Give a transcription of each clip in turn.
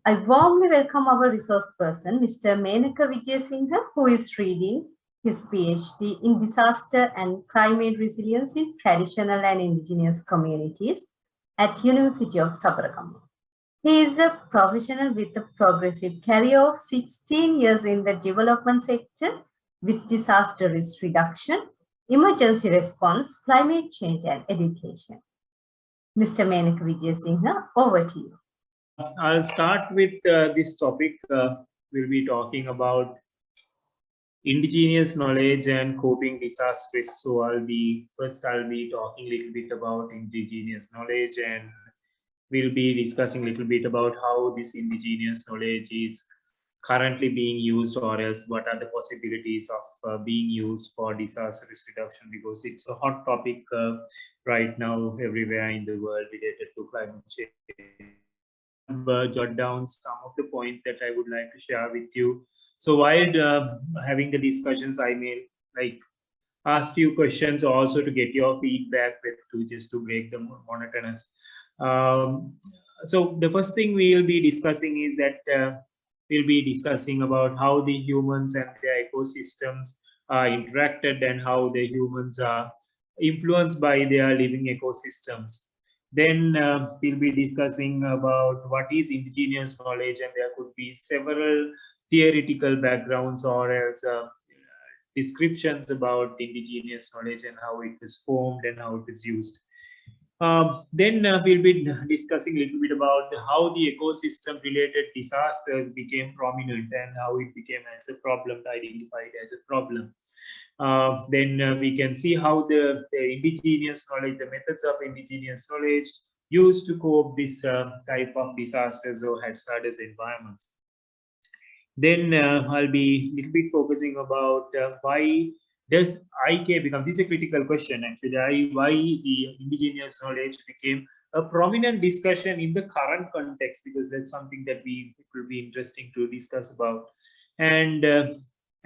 I warmly welcome our resource person, Mr. Menake Wijesinghe, who is reading his PhD in Disaster and Climate Resilience in Traditional and Indigenous Communities at University of Sabarakamu. He is a professional with a progressive career of 16 years in the development sector with disaster risk reduction, emergency response, climate change, and education. Mr. Menake Wijesinghe, over to you. I'll start with this topic. We'll be talking about indigenous knowledge and coping disaster risk. So I'll be talking a little bit about indigenous knowledge, and we'll be discussing a little bit about how this indigenous knowledge is currently being used, or else what are the possibilities of being used for disaster risk reduction, because it's a hot topic right now everywhere in the world related to climate change. Jot down some of the points that I would like to share with you. So while having the discussions, I may ask you questions also to get your feedback, just to break the monotonous. So the first thing we'll be discussing is that we'll be discussing about how the humans and their ecosystems are interacted and how the humans are influenced by their living ecosystems. Then we'll be discussing about what is indigenous knowledge, and there could be several theoretical backgrounds or else descriptions about indigenous knowledge and how it is formed and how it is used. Then we'll be discussing a little bit about how the ecosystem related disasters became prominent and how it became as a problem, identified as a problem. Then we can see how the indigenous knowledge, the methods of indigenous knowledge used to cope this type of disasters or hazardous environments. Then I'll be a little bit focusing about why does IK become, this is a critical question actually, why the indigenous knowledge became a prominent discussion in the current context, because that's something that it will be interesting to discuss about.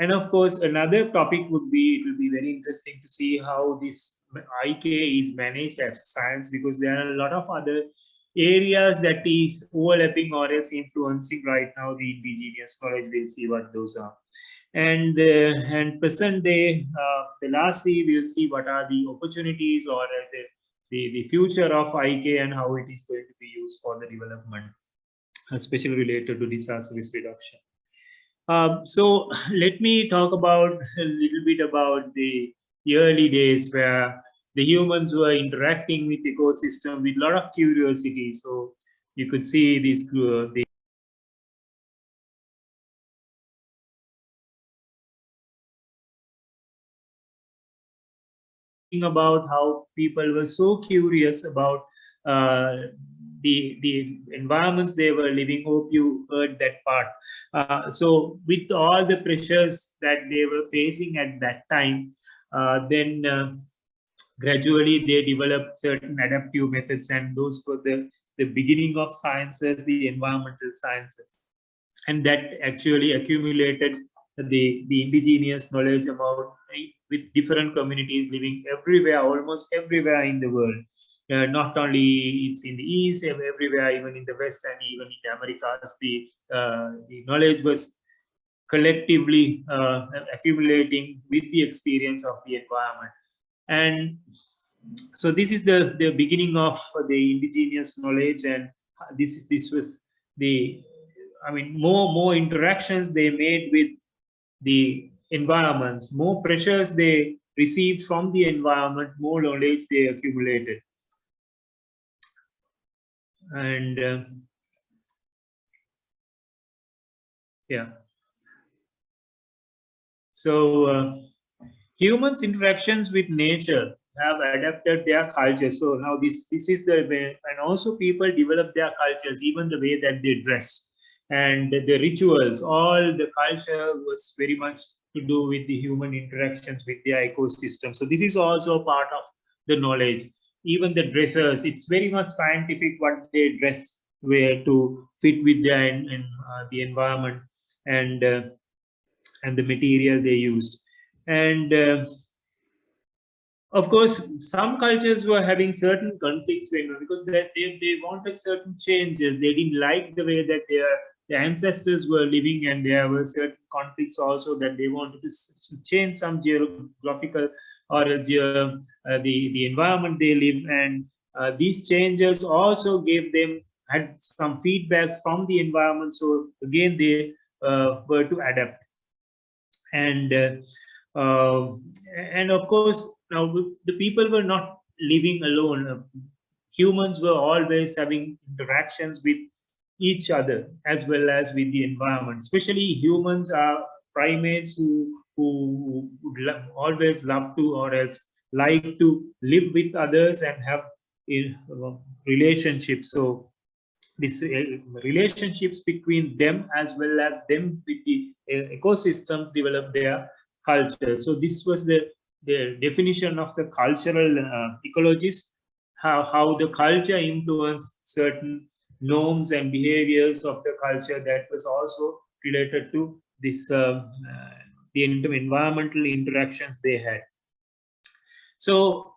And of course, another topic would be, it will be very interesting to see how this IK is managed as science, because there are a lot of other areas that is overlapping or else influencing right now the indigenous knowledge. We'll see what those are. And present day, the lastly, we'll see what are the opportunities or the future of IK and how it is going to be used for the development, especially related to disaster risk reduction. So let me talk about a little bit about the early days where the humans were interacting with the ecosystem with a lot of curiosity. So you could see this about how people were so curious about the environments they were living. Hope you heard that part. So with all the pressures that they were facing at that time, then gradually they developed certain adaptive methods, and those were the beginning of sciences, the environmental sciences, and that actually accumulated the indigenous knowledge about with different communities living everywhere, almost everywhere in the world. Not only it's in the East, everywhere, even in the West and even in the Americas, the knowledge was collectively accumulating with the experience of the environment. And so this is the beginning of the indigenous knowledge, and this was the, I mean, more interactions they made with the environments, more pressures they received from the environment, more knowledge they accumulated. And yeah, so humans' interactions with nature have adapted their culture. So now this is the way, and also people develop their cultures, even the way that they dress and the rituals. All the culture was very much to do with the human interactions with their ecosystem. So this is also part of the knowledge. Even the dressers, it's very much scientific what they dress, where to fit with their the environment and the material they used. And of course, some cultures were having certain conflicts because they wanted certain changes. They didn't like the way that their ancestors were living, and there were certain conflicts also that they wanted to change some geographical or the environment they live. And these changes also gave them had some feedbacks from the environment. So again, they were to adapt. and and of course, now the people were not living alone. Humans were always having interactions with each other as well as with the environment. Especially humans are primates who would always love to, or else like to live with others and have relationships. So these relationships between them as well as them with the ecosystems develop their culture. So this was the definition of the cultural ecologist, how the culture influenced certain norms and behaviors of the culture that was also related to this the environmental interactions they had. So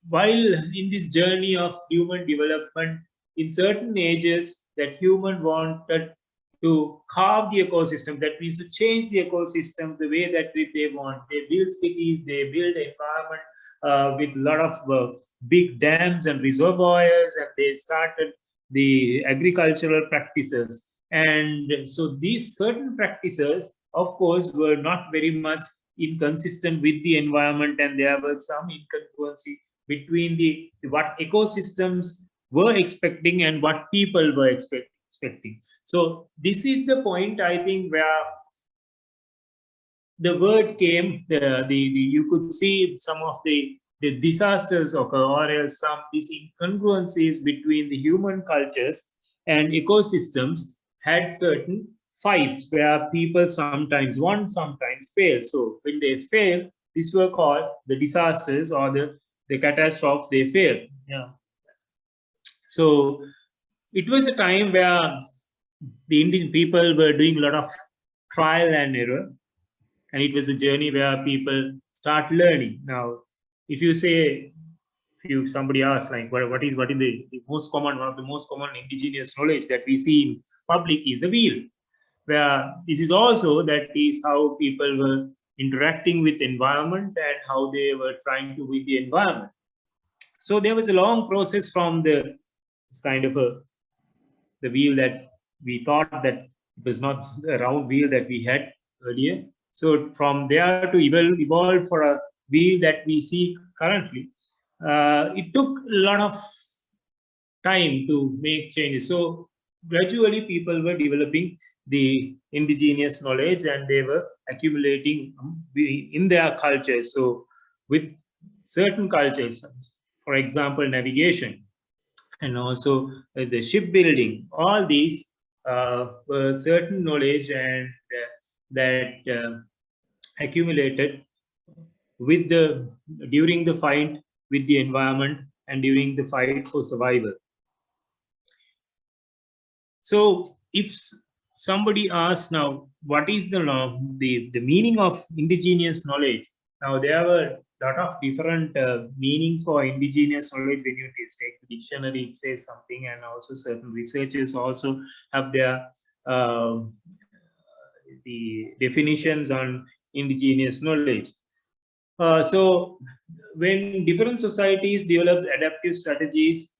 while in this journey of human development, in certain ages that human wanted to carve the ecosystem, that means to change the ecosystem the way that they want. They build cities, they build environment with a lot of big dams and reservoirs, and they started the agricultural practices. And so these certain practices, of course, were not very much inconsistent with the environment, and there was some incongruency between the what ecosystems were expecting and what people were expecting. So this is the point, I think, where the word came. You could see some of the disasters occur, or else some these incongruencies between the human cultures and ecosystems had certain fights where people sometimes won, sometimes fail. So when they fail, these were called the disasters or the catastrophe. They fail. Yeah. So it was a time where the Indian people were doing a lot of trial and error, and it was a journey where people start learning. Now, if you say, if you somebody asks like what is the most common, one of the most common indigenous knowledge that we see in public is the wheel, where this is also that is how people were interacting with environment and how they were trying to with the environment. So there was a long process from this kind of the wheel that we thought that it was not a round wheel that we had earlier. So from there to evolve for a wheel that we see currently, it took a lot of time to make changes. So gradually people were developing the indigenous knowledge, and they were accumulating in their cultures. So with certain cultures, for example, navigation, and also the shipbuilding, all these were certain knowledge and that accumulated with the during the fight with the environment and during the fight for survival. So if somebody asks now, what is the meaning of indigenous knowledge? Now there were a lot of different meanings for indigenous knowledge. When you take the dictionary, it says something, and also certain researchers also have their the definitions on indigenous knowledge. So when different societies develop adaptive strategies,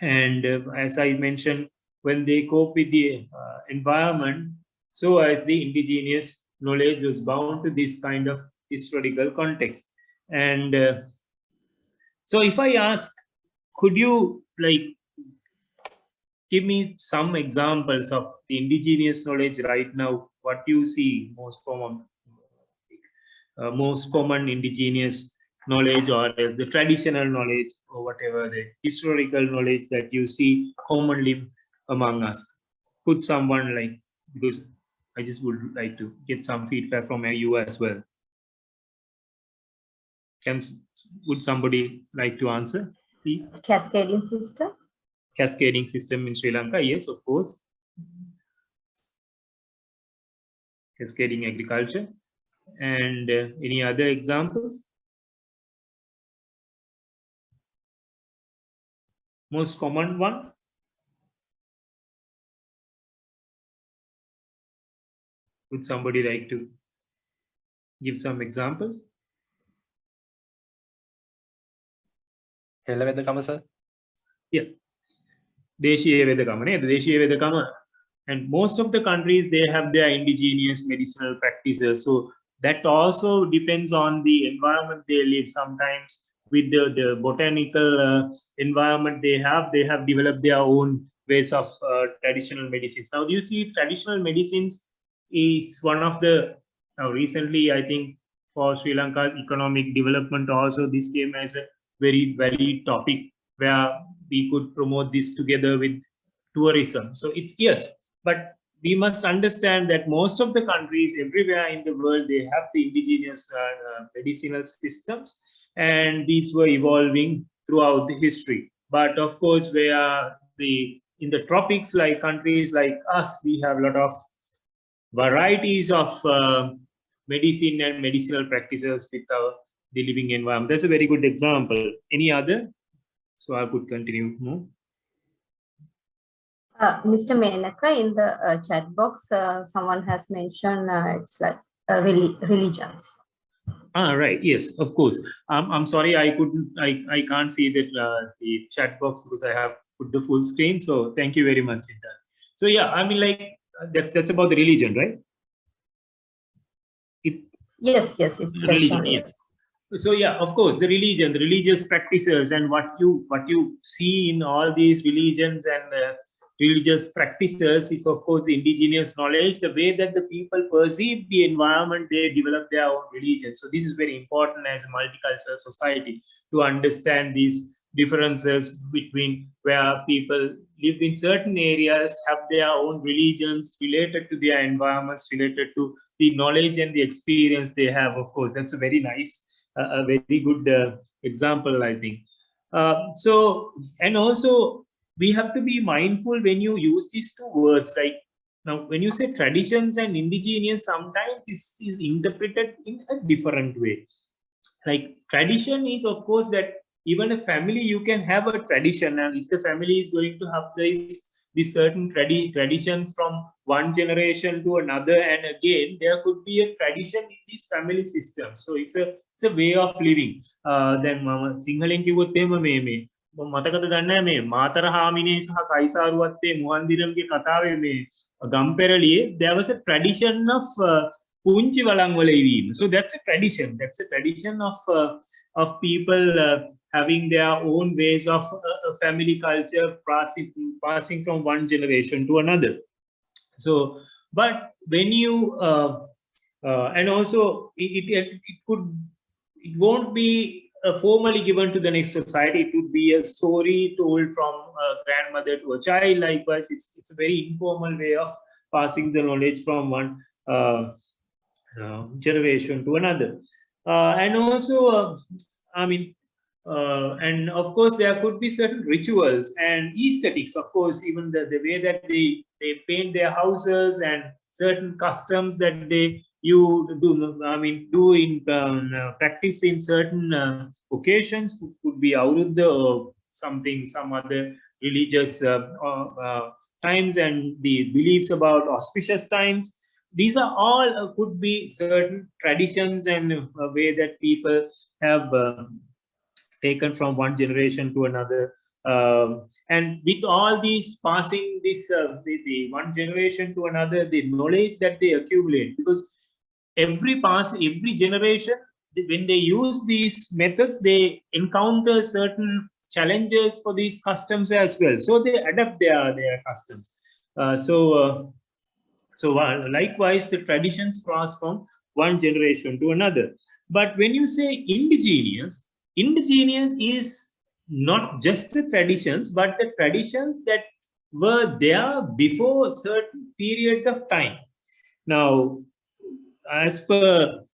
and as I mentioned, when they cope with the environment, so as the indigenous knowledge was bound to this kind of historical context. And so if I ask, could you give me some examples of the indigenous knowledge right now, what you see most common indigenous knowledge, or the traditional knowledge, or whatever the historical knowledge that you see commonly among us? Could someone because I just would like to get some feedback from you as well. Would somebody like to answer, please? Cascading system. Cascading system in Sri Lanka, yes, of course. Cascading agriculture. And any other examples? Most common ones? Would somebody like to give some examples? Hela Vedakama, sir. Yeah. Deshiya Vedakama, ne? Deshiya Vedakama. And most of the countries, they have their indigenous medicinal practices. So that also depends on the environment they live. Sometimes with the botanical environment they have developed their own ways of traditional medicines. Now, do you see traditional medicines is one of the, now recently, I think for Sri Lanka's economic development also, this came as a very valid topic where we could promote this together with tourism. So it's, yes, but we must understand that most of the countries everywhere in the world, they have the indigenous medicinal systems, and these were evolving throughout the history. But of course, where in the tropics, like countries like us, we have a lot of varieties of medicine and medicinal practices with the living environment. That's a very good example. Any other? So I could continue more. Mr. Menaka, in the chat box, someone has mentioned it's like religions. Right. Yes, of course. I'm sorry, I can't see that the chat box because I have put the full screen. So thank you very much. So yeah, I mean, like that's about the religion, right? Yes, it's religion. Yes. So yeah, of course, the religion, the religious practices, and what you see in all these religions and religious practices is, of course, the indigenous knowledge, the way that the people perceive the environment, they develop their own religion. So this is very important as a multicultural society to understand these differences between where people live in certain areas, have their own religions related to their environments, related to the knowledge and the experience they have. Of course, that's a very nice, a very good example, I think. So, and also we have to be mindful when you use these two words. Like now, when you say traditions and indigenous, sometimes this is interpreted in a different way. Like tradition is, of course, that even a family, you can have a tradition, and if the family is going to have these certain traditions from one generation to another, and again there could be a tradition in this family system. So it's a way of living. Then සිංහලෙන් කිව්වොත් එහෙම මේ මතකද ගන්න මේ මාතර හාමිනේ සහ කයිසාරුවත්තේ මුවන්දිරම්ගේ කතාවේ මේ ගම්පෙරළියේ there was a tradition of punchi walang වල. So that's a tradition. That's a tradition of people having their own ways of family culture passing from one generation to another. So, but when you and also it won't be formally given to the next society. It would be a story told from a grandmother to a child. Likewise, it's a very informal way of passing the knowledge from one generation to another. And also, I mean, and of course, there could be certain rituals and aesthetics. Of course, even the way that they paint their houses and certain customs that they do in practice in certain occasions could be Aurudha or something, some other religious times, and the beliefs about auspicious times. These are all could be certain traditions and a way that people have taken from one generation to another. And with all these passing this the one generation to another, the knowledge that they accumulate, because every generation, when they use these methods, they encounter certain challenges for these customs as well. So they adapt their customs. So likewise, the traditions cross from one generation to another. But when you say indigenous is not just the traditions, but the traditions that were there before a certain period of time. Now, as per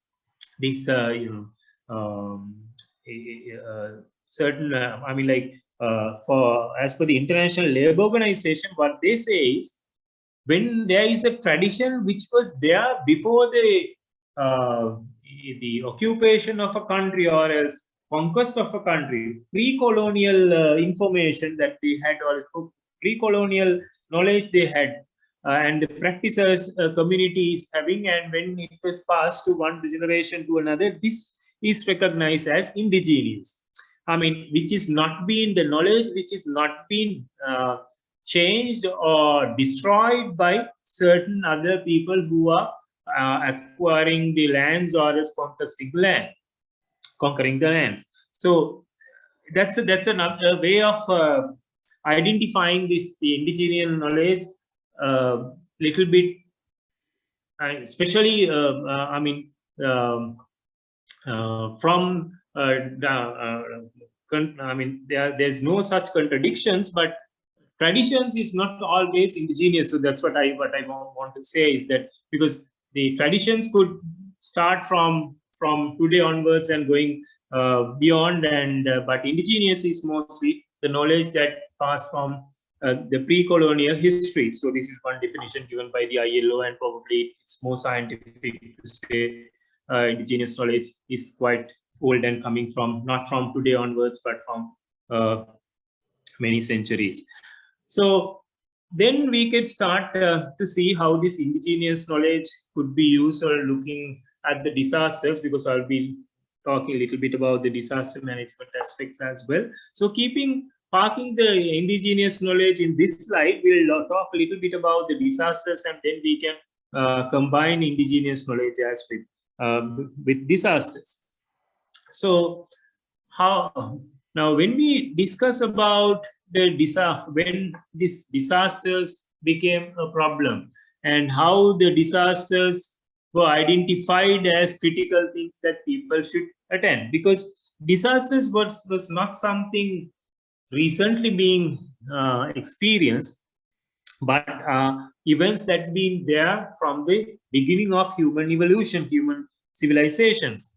this, certain, for as per the International Labour Organization, what they say is, when there is a tradition which was there before the occupation of a country, or else conquest of a country, pre-colonial information that they had, or pre-colonial knowledge they had, and the practices community is having, and when it was passed to one generation to another, this is recognized as indigenous. I mean, which is not been the knowledge, which is not been changed or destroyed by certain other people who are acquiring the lands or is conquering the lands. So that's another way of identifying the indigenous knowledge, little bit, especially I mean, from I mean, there's no such contradictions, but traditions is not always indigenous. So that's what I want to say is that, because the traditions could start from today onwards and going beyond, and but indigenous is mostly the knowledge that passed from the pre-colonial history. So this is one definition given by the ILO, and probably it's more scientific to say indigenous knowledge is quite old and coming from not from today onwards, but from many centuries. So then we could start to see how this indigenous knowledge could be used, or looking at the disasters, because I'll be talking a little bit about the disaster management aspects as well. So parking the indigenous knowledge in this slide, we'll talk a little bit about the disasters, and then we can combine indigenous knowledge as with disasters. So now when we discuss about when these disasters became a problem, and how the disasters were identified as critical things that people should attend, because disasters was not something recently being experienced, but events that been there from the beginning of human evolution, human civilizations.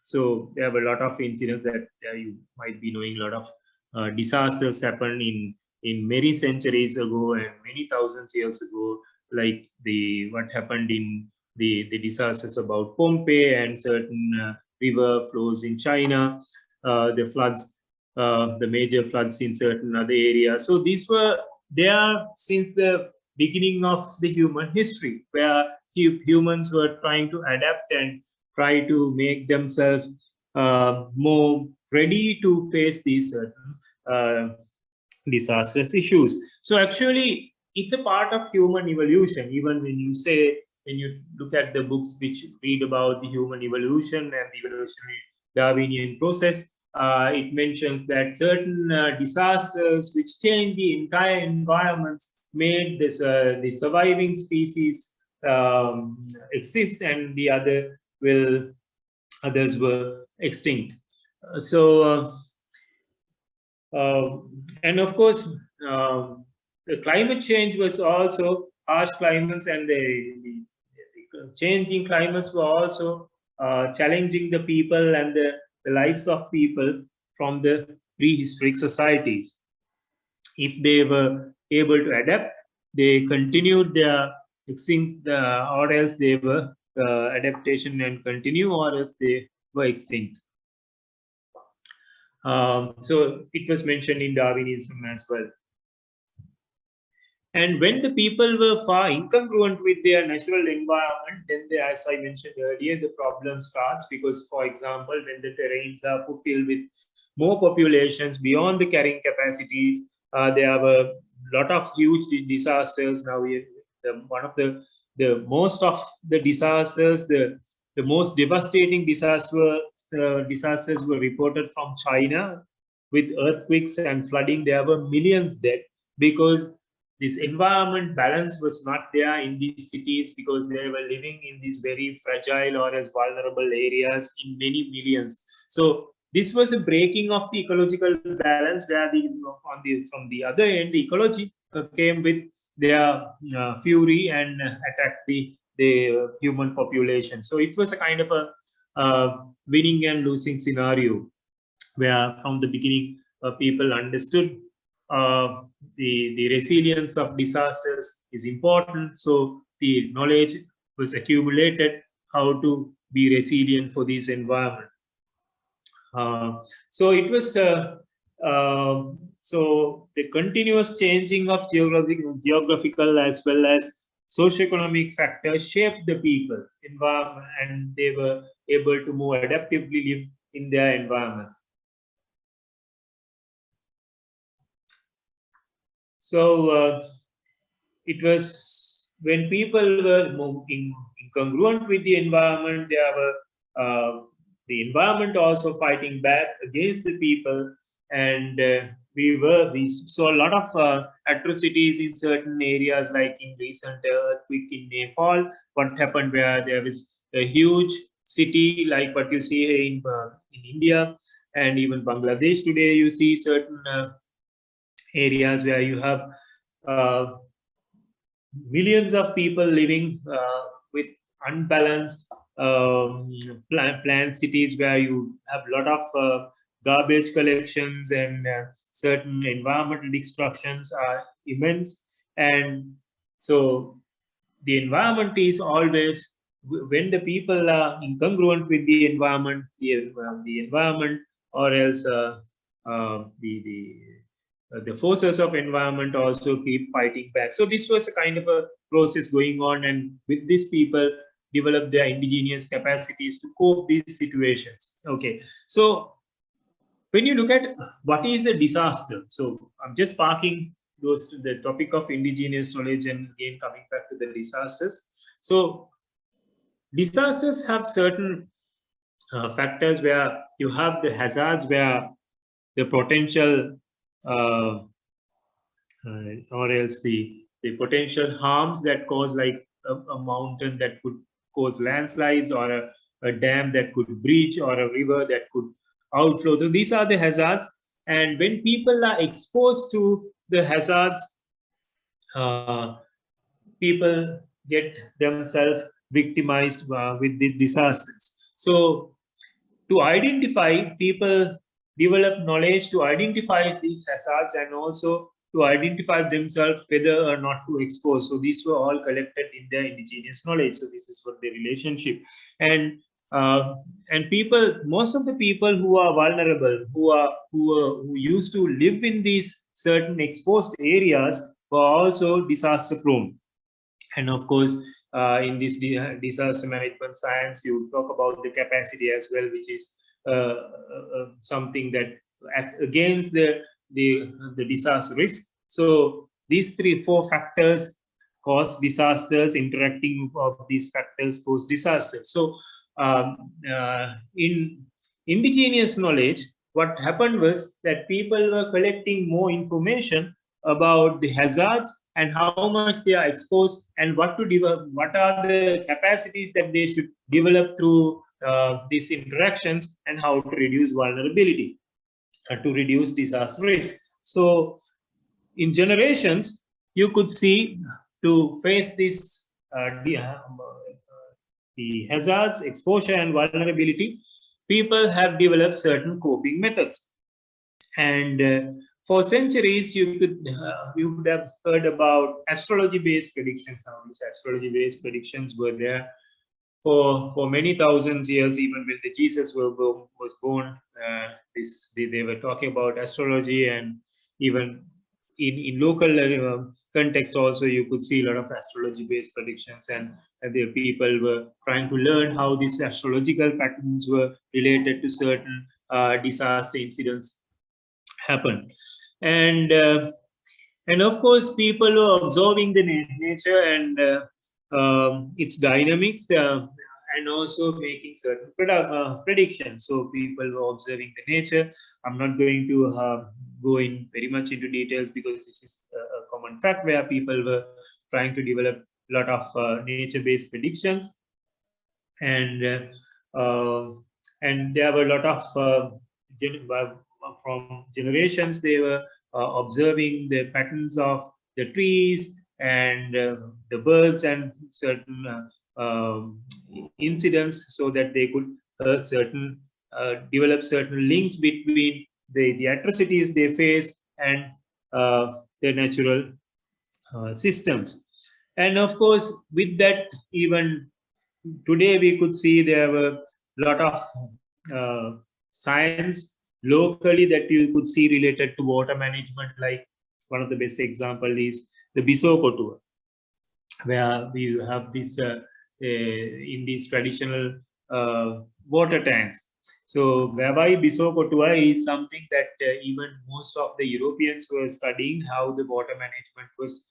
So there have a lot of incidents that you might be knowing. A lot of disasters happened in many centuries ago and many thousands years ago, like what happened in the disasters about Pompeii and certain river flows in China, the floods, the major floods in certain other areas. So these were there since the beginning of the human history, where humans were trying to adapt and try to make themselves more ready to face these certain disastrous issues. So actually, it's a part of human evolution. Even when you look at the books which read about the human evolution and the evolutionary Darwinian process, it mentions that certain disasters which change the entire environments made the surviving species exist, and the others were extinct. And of course, the climate change was also harsh climates, and the changing climates were also challenging the people and the lives of people from the prehistoric societies. If they were able to adapt, they continued their extinct, or else they were adaptation and continue, or else they were extinct. So it was mentioned in Darwinism as well. And when the people were far incongruent with their natural environment, then as I mentioned earlier, the problem starts, because, for example, when the terrains are fulfilled with more populations beyond the carrying capacities, there were a lot of huge disasters. Now, one of the most of the disasters, the most devastating disasters were reported from China, with earthquakes and flooding. There were millions dead, because this environment balance was not there in these cities, because they were living in these very fragile or as vulnerable areas in many millions. So this was a breaking of the ecological balance, where from the other end, the ecology came with their fury and attacked the human population. So it was a kind of a winning and losing scenario, where from the beginning people understood the resilience of disasters is important. So the knowledge was accumulated how to be resilient for this environment. So it was so the continuous changing of geographical as well as socioeconomic factors shaped the people environment, and they were able to more adaptively live in their environments. So it was when people were moving incongruent with the environment, the environment also fighting back against the people, and we saw a lot of atrocities in certain areas, like in recent earthquake in Nepal. What happened where there was a huge city like what you see in India and even Bangladesh today. You see certain areas where you have uh, millions of people living with unbalanced planned cities, where you have a lot of garbage collections, and certain environmental destructions are immense. And so the environment is always, when the people are incongruent with the environment, the environment, or else the forces of environment also keep fighting back. So this was a kind of a process going on, and with these people develop their indigenous capacities to cope these situations. Okay, so when you look at what is a disaster, so I'm just parking those to the topic of indigenous knowledge and again coming back to the disasters. So disasters have certain factors where you have the hazards, where the potential uh, or else the potential harms that cause, like a mountain that could cause landslides, or a dam that could breach, or a river that could outflow. So these are the hazards, and when people are exposed to the hazards, uh, people get themselves victimized with the disasters. So to identify, people develop knowledge to identify these hazards, and also to identify themselves whether or not to expose. So these were all collected in their indigenous knowledge. So this is what the relationship. And uh, and people, most of the people who are vulnerable, who used to live in these certain exposed areas, were also disaster prone. And of course, in this disaster management science, you talk about the capacity as well, which is something that act against the disaster risk. So these four factors cause disasters. Interacting of these factors cause disasters. So in indigenous knowledge, what happened was that people were collecting more information about the hazards and how much they are exposed, and what to develop, what are the capacities that they should develop through these interactions, and how to reduce vulnerability, to reduce disaster risk. So in generations, you could see, to face this the hazards, exposure, and vulnerability, people have developed certain coping methods. And for centuries, you would have heard about astrology-based predictions. Now, these astrology-based predictions were there for many thousands years. Even when the Jesus was born, they were talking about astrology, and even in local context also, you could see a lot of astrology-based predictions, and the people were trying to learn how these astrological patterns were related to certain disaster incidents happen. And and of course, people were observing the nature and its dynamics, and also making certain predictions. So people were observing the nature. I'm not going to go in very much into details, because this is a common fact, where people were trying to develop a lot of nature-based predictions. And and there were a lot of from generations, they were observing the patterns of the trees and the birds, and certain incidents, so that they could develop certain links between the atrocities they face and the natural systems. And of course, with that, even today we could see there were a lot of uh, science locally that you could see related to water management. Like one of the best example is the Bisoko tour, where we have this in these traditional water tanks. So whereby Bisoko tour is something that even most of the Europeans were studying how the water management was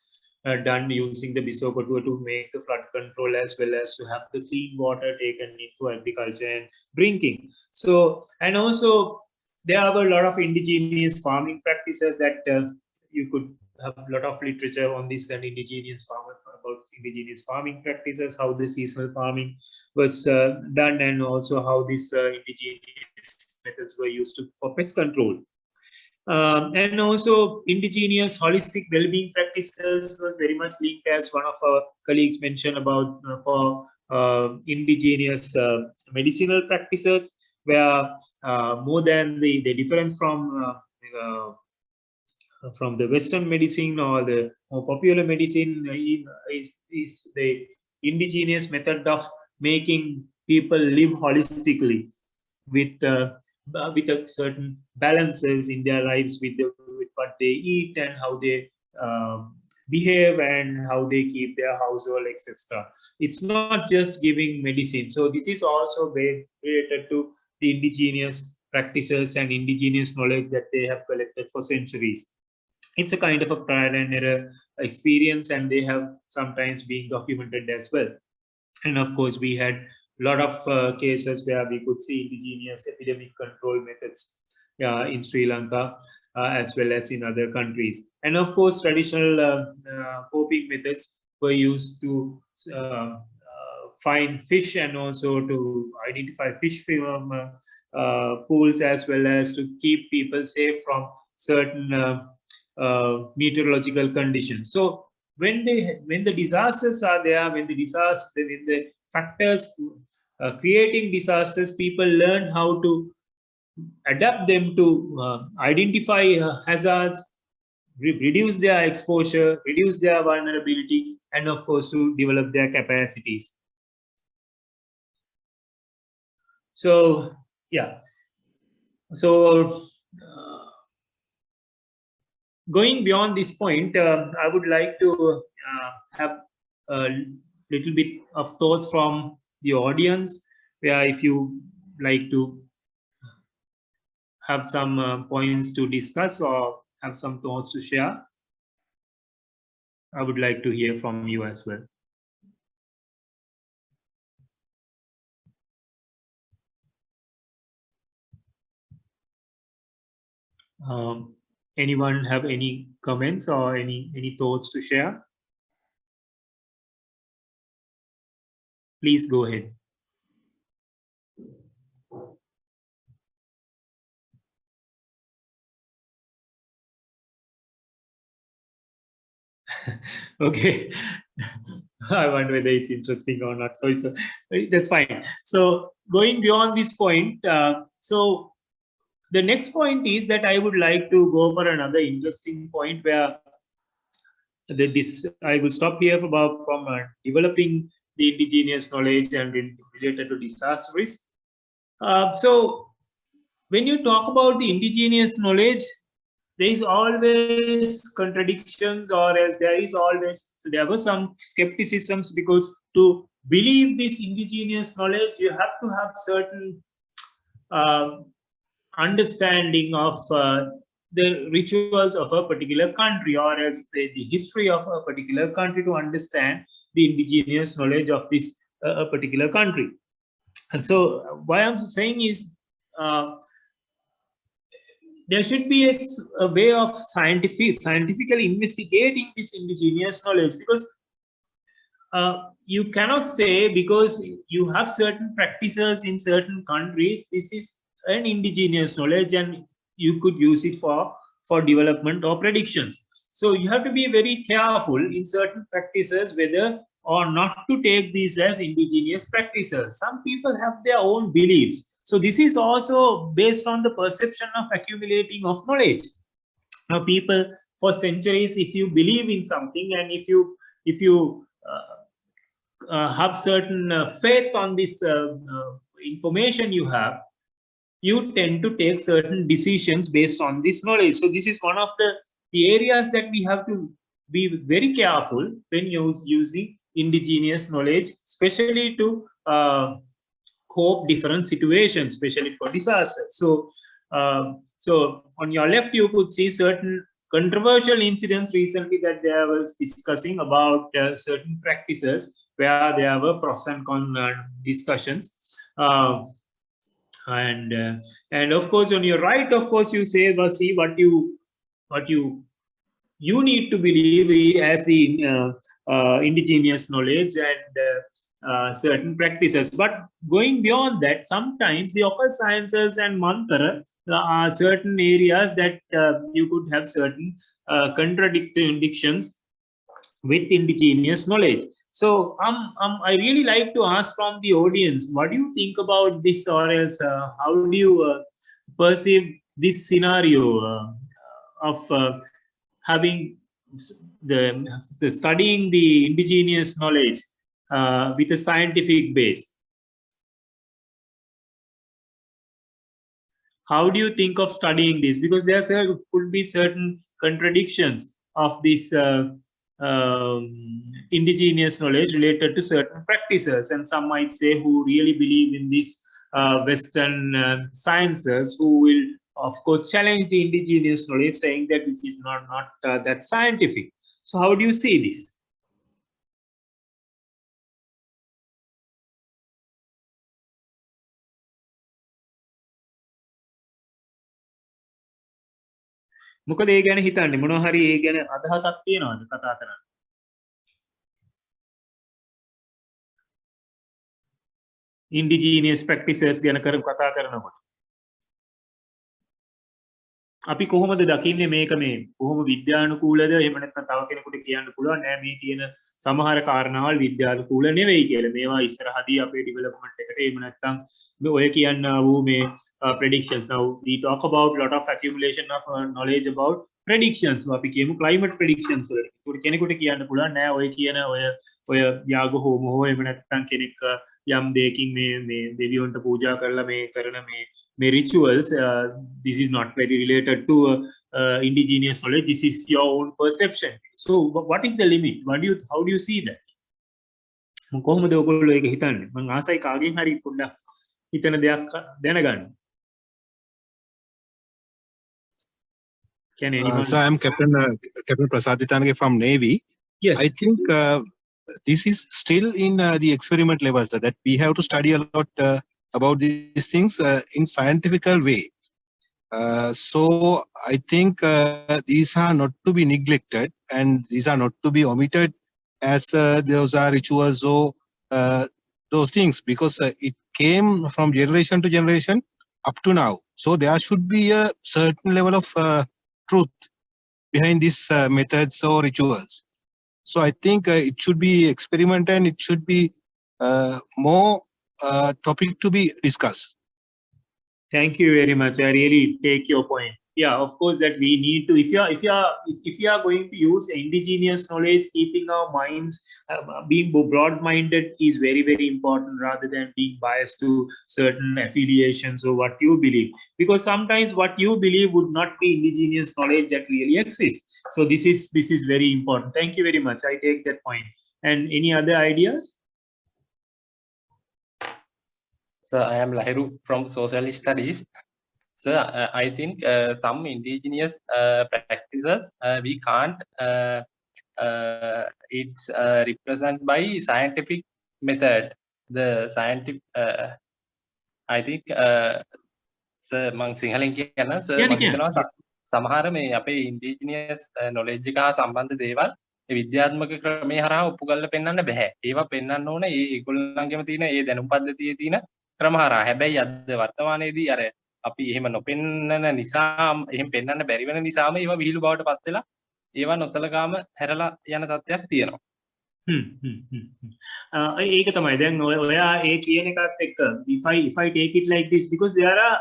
done using the Bisoko tour to make the flood control, as well as to have the clean water taken into agriculture and drinking. So, and also there are a lot of indigenous farming practices that you could have a lot of literature on this and indigenous farmer about indigenous farming practices, how the seasonal farming was done, and also how these indigenous methods were used for pest control. And also indigenous holistic well-being practices was very much linked, as one of our colleagues mentioned about for indigenous medicinal practices, where more than the difference from the Western medicine or the more popular medicine is the indigenous method of making people live holistically with a certain balances in their lives with what they eat and how they behave and how they keep their household, etc. It's not just giving medicine. So this is also very related to the indigenous practices and indigenous knowledge that they have collected for centuries. It's a kind of a trial and error experience, and they have sometimes been documented as well. And of course, we had a lot of cases where we could see indigenous epidemic control methods in Sri Lanka, as well as in other countries. And of course, traditional coping methods were used to find fish and also to identify fish from pools, as well as to keep people safe from certain meteorological conditions. So when the disasters are there, when the factors creating disasters, people learn how to adapt them to identify hazards, reduce their exposure, reduce their vulnerability, and of course to develop their capacities. So yeah, so going beyond this point, I would like to have a little bit of thoughts from the audience, where if you like to have some points to discuss or have some thoughts to share, I would like to hear from you as well. Anyone have any comments or any thoughts to share? Please go ahead. Okay. I wonder whether it's interesting or not. So that's fine. So going beyond this point, so the next point is that I would like to go for another interesting point where I will stop here from developing the indigenous knowledge and related to disaster risk. So when you talk about the indigenous knowledge, there is always contradictions, or as there were some skepticisms, because to believe this indigenous knowledge, you have to have certain understanding of the rituals of a particular country, or else the history of a particular country, to understand the indigenous knowledge of this a particular country. And so what I'm saying is there should be a way of scientifically investigating this indigenous knowledge, because you cannot say because you have certain practices in certain countries, this is an indigenous knowledge and you could use it for development or predictions. So you have to be very careful in certain practices whether or not to take these as indigenous practices. Some people have their own beliefs. So this is also based on the perception of accumulating of knowledge. Now, people for centuries, if you believe in something and if you have certain faith on this information you have, you tend to take certain decisions based on this knowledge. So this is one of the areas that we have to be very careful when using indigenous knowledge, especially to cope different situations, especially for disaster. So on your left, you could see certain controversial incidents recently that they was discussing about certain practices where there were pros and cons discussions. And of course, on your right, of course, you say, well, see what you need to believe as the indigenous knowledge and certain practices. But going beyond that, sometimes the occult sciences and mantra are certain areas that you could have certain contradictions with indigenous knowledge. So I really like to ask from the audience, what do you think about this, or else how do you perceive this scenario of having the studying the indigenous knowledge with a scientific base? How do you think of studying this? Because there could be certain contradictions of this indigenous knowledge related to certain practices, and some might say who really believe in this Western sciences, who will of course challenge the indigenous knowledge, saying that this is not that scientific. So how do you see this? මොකද ඒ ගැන හිතන්නේ මොනවා හරි ඒ ගැන අදහසක් තියෙනවද කතා කරන්න? indigenous practices ගැන කතා කරනකොට අපි කොහොමද දකින්නේ මේක මේ කොහොම විද්‍යානුකූලද, එහෙම නැත්නම් තව කෙනෙකුට කියන්න පුළුවන් නෑ මේ තියෙන සමහර කාරණාවල් විද්‍යානුකූල නෙවෙයි කියලා. මේවා ඉස්සරහදී අපේ ඩෙවලොප්මන්ට් එකට එහෙම නැත්නම් ඔය කියන්නා වූ මේ predictions. Now we talk about lot of accumulation of knowledge about predictions. So අපි කියමු climate predictions වලට. ඒකට කෙනෙකුට කියන්න පුළුවන් නෑ ඔය කියන ඔය යාග හෝම හෝ එහෙම නැත්නම් කෙනෙක් යම් දෙයකින් මේ දෙවියන්ට පූජා කරලා මේ කරන මේ rituals, this is not very related to indigenous knowledge. This is your own perception. So what is the limit? How do you see that? කොහොමද ඔයගොල්ලෝ ඒක හිතන්නේ? මම ආසයි කාගෙන් හරි පොඩ්ඩක් හිතන දෙයක් දැනගන්න. Can anyone? So I'm Captain Prasad Dithanage from Navy. Yes. I think this is still in the experiment level, so that we have to study a lot about these things in scientifical way. So I think these are not to be neglected, and these are not to be omitted as those are rituals or those things, because it came from generation to generation up to now. So there should be a certain level of truth behind these methods or rituals. So I think it should be experimented, and it should be more topic to be discussed. Thank you very much. I really take your point. Yeah, of course, that we need to, if you are going to use indigenous knowledge, keeping our minds being broad-minded is very, very important, rather than being biased to certain affiliations or what you believe. Because sometimes what you believe would not be indigenous knowledge that really exists. So this is very important. Thank you very much. I take that point. And any other ideas? So I am Lahiru from Social Studies. So I think some indigenous practices we can't it's represented by scientific method. The scientific I think sir මං සිංහලෙන් කියන්න sir මම හිතනවා සමහර මේ අපේ indigenous knowledge එක හා සම්බන්ධ දේවල් ඒ විද්‍යාත්මක ක්‍රමයේ හරහා ඔප්පු කරලා පෙන්වන්න බෑ. ඒවා පෙන්වන්න ඕන ඒ ඒගොල්ලන්ගේම තියෙන ඒ දැනුම් පද්ධතියේ තියෙන ක්‍රම හරහා. හැබැයි අද වර්තමානයේදී අර අපි එහෙම නොපෙන්නන නිසා එහෙම පෙන්වන්න බැරි වෙන නිසාම ඒවා විහිළු බවට පත් වෙලා ඒවා නොසලකාම හැරලා යන තත්ත්වයක් තියෙනවා. ඒක තමයි දැන් ඔයා ඒ කියන එකත් එක්ක if I take it like this, because there are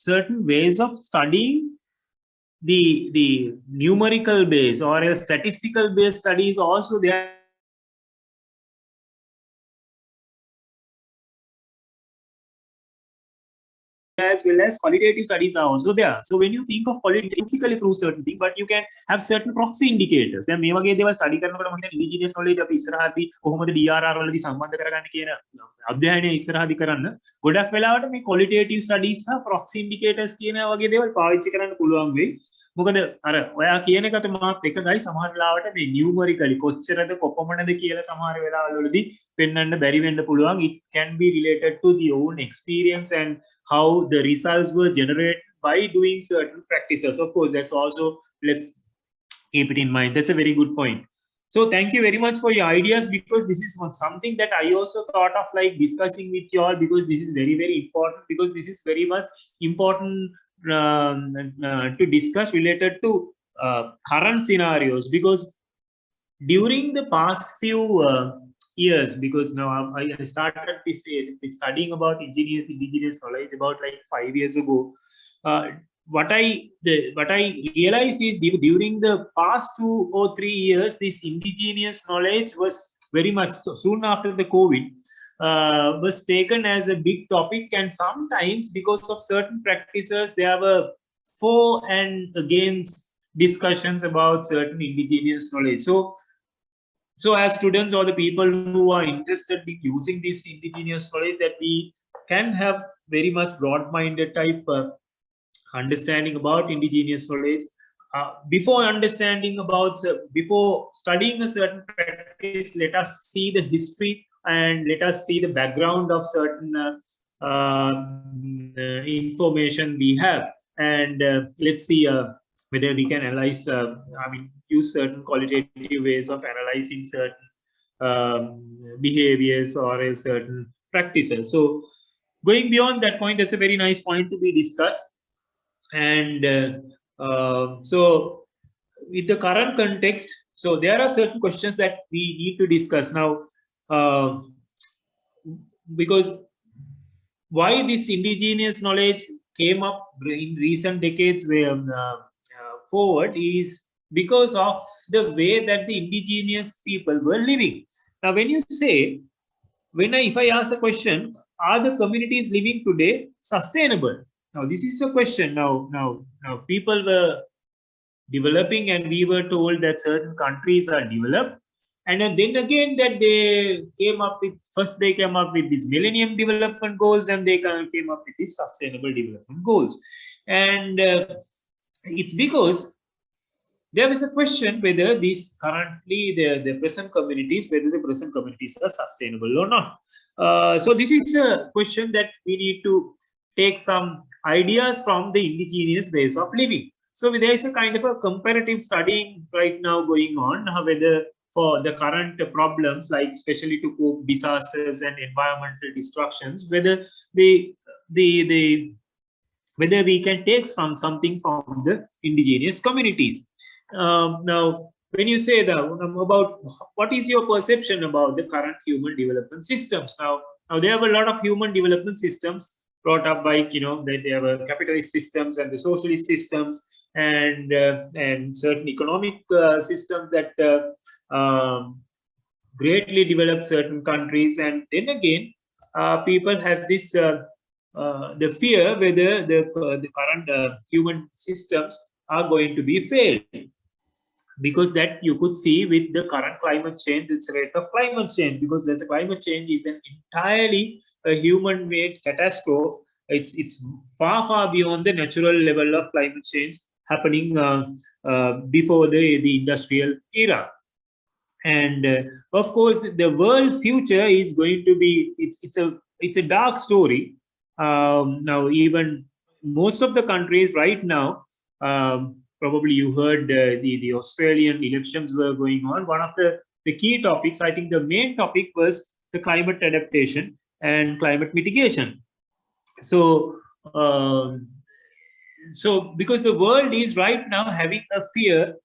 certain ways of studying the numerical base or a statistical based studies also there. as well as qualitative studies are also there. So when you think of qualitatively prove certain things, but you can have certain proxy indicators. දැන් මේ වගේ දේවල් study කරනකොට මම හිතන්නේ indigenous knowledge අපි ඉස්සරහදී කොහොමද DRR වලදී සම්බන්ධ කරගන්න කියන අධ්‍යයනය ඉස්සරහදී කරන්න ගොඩක් වෙලාවට මේ qualitative studies සහ proxy indicators කියන වගේ දේවල් පාවිච්චි කරන්න පුළුවන් වෙයි. මොකද අර ඔයා කියන එකට මාත් එකයි සමහර වෙලාවට මේ numerically කොච්චරද කොපමණද කියලා සමහර වෙලාවල් වලදී පෙන්වන්න බැරි වෙන්න පුළුවන්. It can be related to the own experience and how the results were generated by doing certain practices. Of course, that's also, let's keep it in mind. That's a very good point. So thank you very much for your ideas, because this is something that I also thought of like discussing with you all, because this is very, very important, because this is very much important to discuss related to current scenarios, because during the past few years, because now I started this studying about indigenous knowledge about like 5 years ago. What I realized is during the past 2 or 3 years, this indigenous knowledge was very much, so soon after the COVID, was taken as a big topic, and sometimes because of certain practices there were for and against discussions about certain indigenous knowledge. So as students or the people who are interested in using this indigenous knowledge, that we can have very much broad-minded type understanding about indigenous knowledge. Before studying a certain practice, let us see the history and let us see the background of certain information we have, and let's see whether we can analyze, use certain qualitative ways of analyzing certain behaviors or certain practices. So going beyond that point, that's a very nice point to be discussed. And so with the current context, so there are certain questions that we need to discuss now, because why this indigenous knowledge came up in recent decades where forward is because of the way that the indigenous people were living. Now when you say, if I ask a question, are the communities living today sustainable? Now this is a question. Now people were developing, and we were told that certain countries are developed, and then again that they came up with these Millennium Development Goals, and they came up with these Sustainable Development Goals. And it's because there is a question whether these currently the present communities, whether the present communities are sustainable or not. So this is a question that we need to take some ideas from the indigenous ways of living. So there is a kind of a comparative studying right now going on, whether for the current problems, like especially to cope disasters and environmental destructions, whether whether we can take something from the indigenous communities. Now, when you say about what is your perception about the current human development systems? Now there are a lot of human development systems brought up by, that there were capitalist systems and the socialist systems, and certain economic systems that greatly developed certain countries. And then again, people have this the fear whether the current human systems are going to be failed, because that you could see with the current climate change, its rate of climate change, because there's a climate change is an entirely a human-made catastrophe. It's far beyond the natural level of climate change happening before the industrial era. And of course, the world future is going to be, it's a dark story. Now even most of the countries right now, probably you heard the Australian elections were going on. One of the key topics, I think the main topic was the climate adaptation and climate mitigation. So because the world is right now having a fear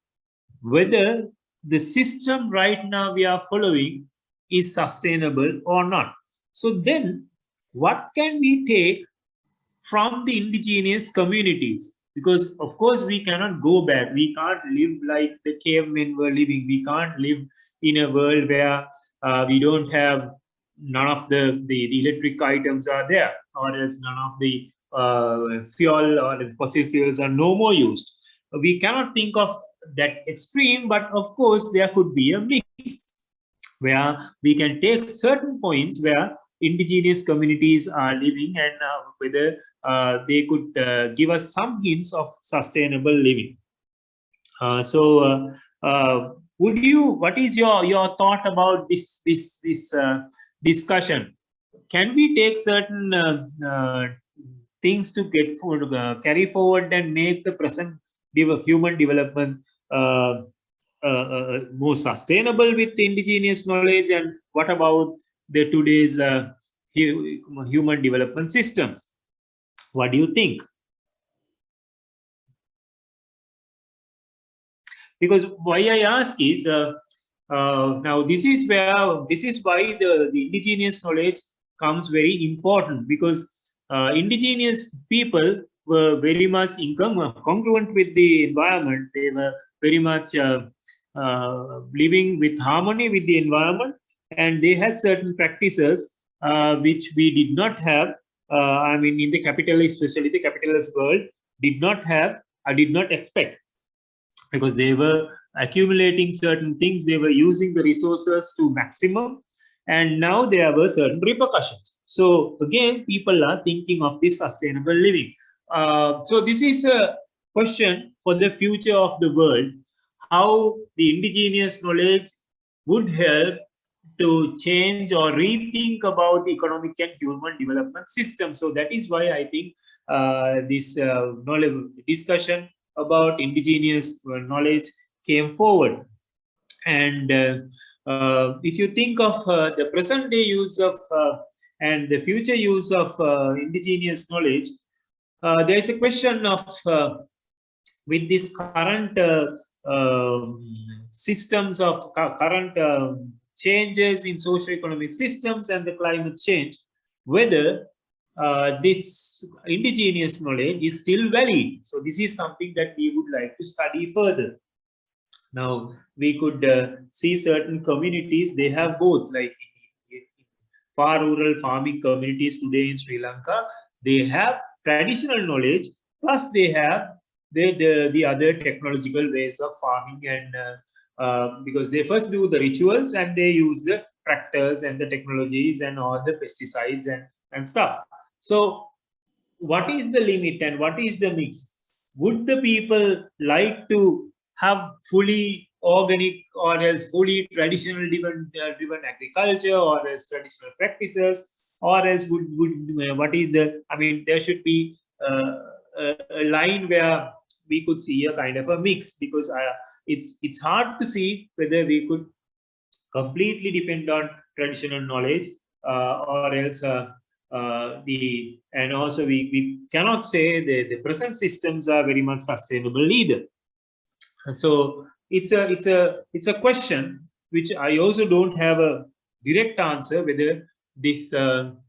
whether the system right now we are following is sustainable or not. So then what can we take from the indigenous communities? Because of course we cannot go back. We can't live like the cavemen were living. We can't live in a world where we don't have, none of the electric items are there, or else none of the fuel or fossil fuels are no more used. We cannot think of that extreme, but of course there could be a mix where we can take certain points where indigenous communities are living and whether they could give us some hints of sustainable living. What is your thought about this discussion? Can we take certain things to carry forward and make the present human development more sustainable with indigenous knowledge? And what about the today's human development systems? What do you think? Because why I ask is now this is why the indigenous knowledge comes very important, because indigenous people were very much congruent with the environment. They were very much living with harmony with the environment, and they had certain practices which we did not have. I mean, in the capitalist, especially the capitalist world, did not have. I did not expect, because they were accumulating certain things, they were using the resources to maximum, and now there were certain repercussions. So again, people are thinking of this sustainable living. So this is a question for the future of the world, how the indigenous knowledge would help to change or rethink about the economic and human development system. So that is why I think this knowledge discussion about indigenous knowledge came forward. And if you think of the present day use of and the future use of indigenous knowledge, there is a question of with this current systems of current changes in socio-economic systems and the climate change, whether this indigenous knowledge is still valid. So this is something that we would like to study further. Now, we could see certain communities, they have both, like in far rural farming communities today in Sri Lanka, they have traditional knowledge, plus they have the other technological ways of farming, and because they first do the rituals and they use the tractors and the technologies and all the pesticides and stuff. So what is the limit and what is the mix? Would the people like to have fully organic or else fully traditional driven agriculture or else traditional practices, or else would what is the, I mean, there should be a line where we could see a kind of a mix, because it's hard to see whether we could completely depend on traditional knowledge or else and also we cannot say the present systems are very much sustainable either. So it's a question which I also don't have a direct answer, whether this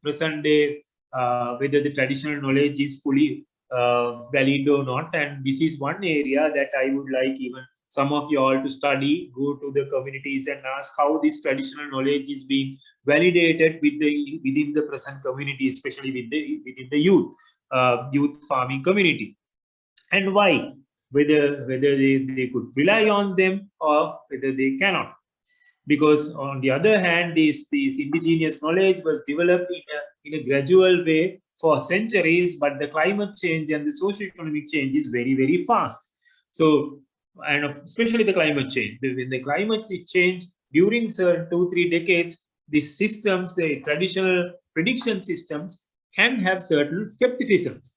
present day whether the traditional knowledge is fully valid or not. And this is one area that I would like even some of you all to study, go to the communities and ask how this traditional knowledge is being validated within the present community, especially within the youth farming community, and why, whether they could rely on them or whether they cannot. Because on the other hand, this indigenous knowledge was developed in a gradual way for centuries, but the climate change and the socio-economic change is very, very fast. So, and especially the climate change. When the climate change during 2-3 decades, these systems, the traditional prediction systems, can have certain skepticisms.